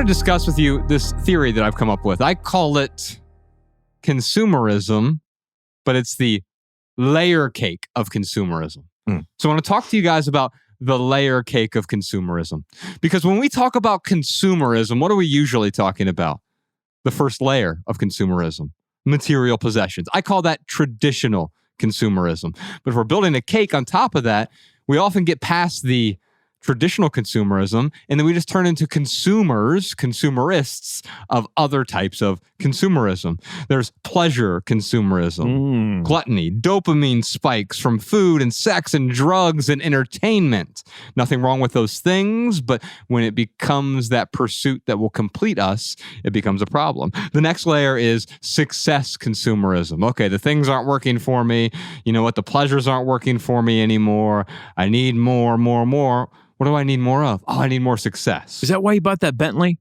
want to discuss with you this theory that I've come up with. I call it consumerism, but it's the layer cake of consumerism. So I want to talk to you guys about the layer cake of consumerism. Because when we talk about consumerism, what are we usually talking about? The first layer of consumerism, material possessions. I call that traditional consumerism. But if we're building a cake on top of that, we often get past the traditional consumerism, and then we just turn into consumerists of other types of consumerism. There's pleasure consumerism, gluttony, dopamine spikes from food and sex and drugs and entertainment. Nothing wrong with those things, but when it becomes that pursuit that will complete us, it becomes a problem. The next layer is success consumerism. Okay, the things aren't working for me. You know what? The pleasures aren't working for me anymore. I need more. What do I need more of? Oh, I need more success. Is that why you bought that Bentley?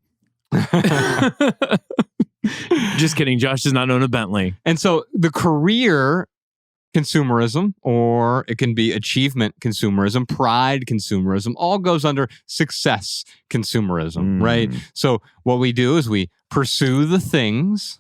Just kidding. Josh does not own a Bentley. And so the career consumerism, or it can be achievement consumerism, pride consumerism, all goes under success consumerism, right? So what we do is we pursue the things.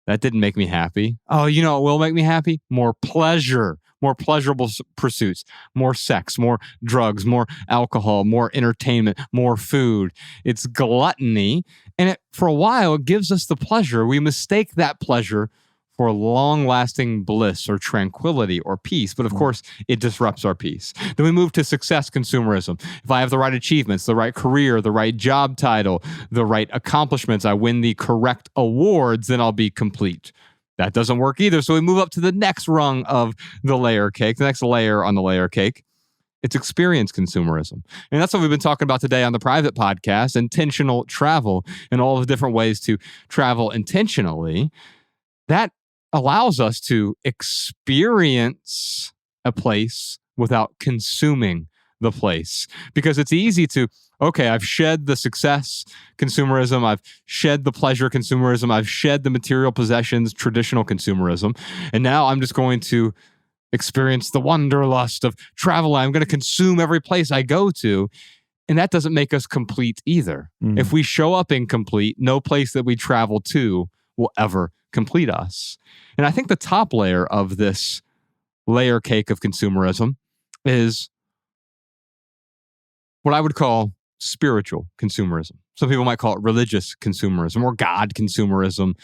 That didn't make me happy. Oh, you know what will make me happy? More pleasure. More pleasurable pursuits, more sex, more drugs, more alcohol, more entertainment, more food. It's gluttony. And for a while, it gives us the pleasure. We mistake that pleasure for long-lasting bliss or tranquility or peace. But of course, it disrupts our peace. Then we move to success consumerism. If I have the right achievements, the right career, the right job title, the right accomplishments, I win the correct awards, then I'll be complete. That doesn't work either. So we move up to the next rung of the layer cake, the next layer on the layer cake. It's experience consumerism. And that's what we've been talking about today on the private podcast, intentional travel and all the different ways to travel intentionally. That allows us to experience a place without consuming the place. Because it's easy to, okay, I've shed the success consumerism, I've shed the pleasure consumerism, I've shed the material possessions, traditional consumerism, and now I'm just going to experience the wanderlust of travel. I'm going to consume every place I go to. And that doesn't make us complete either. If we show up incomplete, no place that we travel to will ever complete us. And I think the top layer of this layer cake of consumerism is what I would call spiritual consumerism. Some people might call it religious consumerism or God consumerism.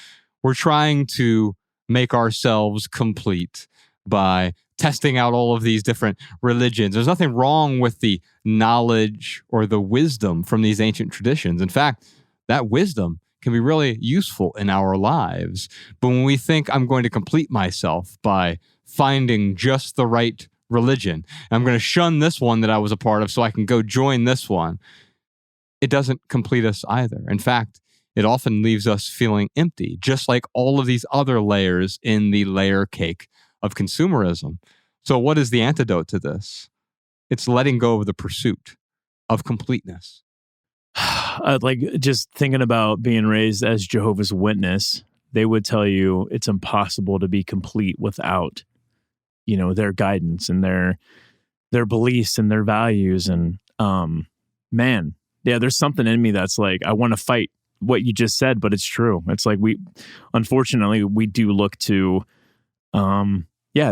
We're trying to make ourselves complete by testing out all of these different religions. There's nothing wrong with the knowledge or the wisdom from these ancient traditions. In fact, that wisdom can be really useful in our lives. But when we think I'm going to complete myself by finding just the right religion, I'm going to shun this one that I was a part of so I can go join this one, it doesn't complete us either. In fact, it often leaves us feeling empty, just like all of these other layers in the layer cake of consumerism. So what is the antidote to this? It's letting go of the pursuit of completeness. Like just thinking about being raised as Jehovah's Witness, they would tell you it's impossible to be complete without, you know, their guidance and their beliefs and their values. And man, yeah, there's something in me that's like, I want to fight what you just said, but it's true. It's like unfortunately, we do look to,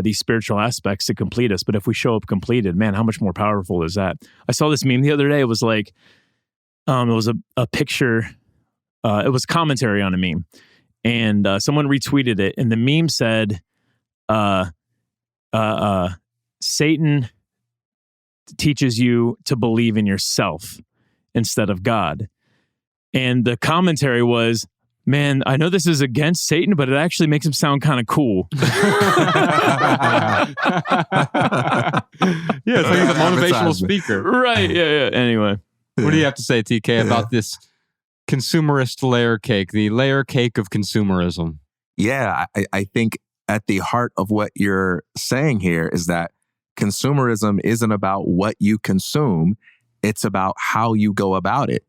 these spiritual aspects to complete us. But if we show up completed, man, how much more powerful is that? I saw this meme the other day. It was like, it was a picture. It was commentary on a meme, and someone retweeted it, and the meme said, Satan teaches you to believe in yourself instead of God. And the commentary was, man, I know this is against Satan, but it actually makes him sound kind of cool. Yeah, it's like he's a motivational speaker. Right, yeah. Anyway. What do you have to say, TK, about this consumerist layer cake, the layer cake of consumerism? Yeah, I think at the heart of what you're saying here is that consumerism isn't about what you consume. It's about how you go about it.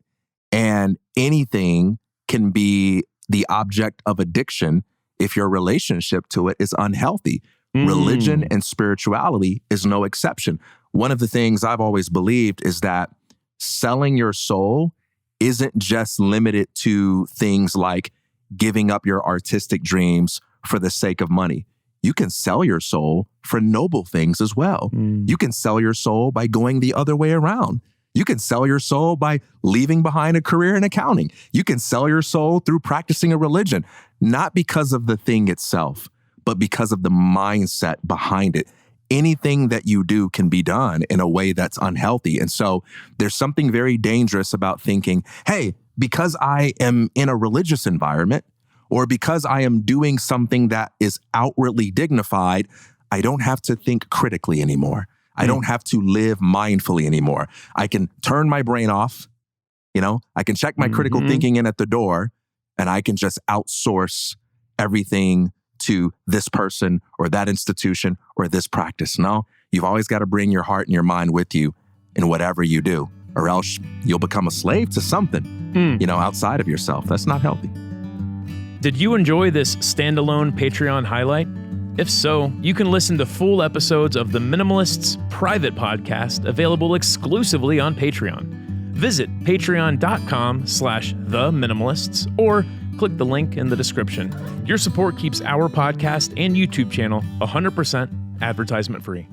And anything can be the object of addiction if your relationship to it is unhealthy. Religion and spirituality is no exception. One of the things I've always believed is that selling your soul isn't just limited to things like giving up your artistic dreams for the sake of money. You can sell your soul for noble things as well. You can sell your soul by going the other way around. You can sell your soul by leaving behind a career in accounting. You can sell your soul through practicing a religion, not because of the thing itself, but because of the mindset behind it. Anything that you do can be done in a way that's unhealthy. And so there's something very dangerous about thinking, hey, because I am in a religious environment, or because I am doing something that is outwardly dignified, I don't have to think critically anymore. I don't have to live mindfully anymore. I can turn my brain off, I can check my critical thinking in at the door, and I can just outsource everything to this person or that institution or this practice. No, you've always got to bring your heart and your mind with you in whatever you do, or else you'll become a slave to something, outside of yourself. That's not healthy. Did you enjoy this standalone Patreon highlight? If so, you can listen to full episodes of the Minimalists private podcast available exclusively on Patreon. Visit patreon.com/theminimalists or click the link in the description. Your support keeps our podcast and YouTube channel 100% advertisement free.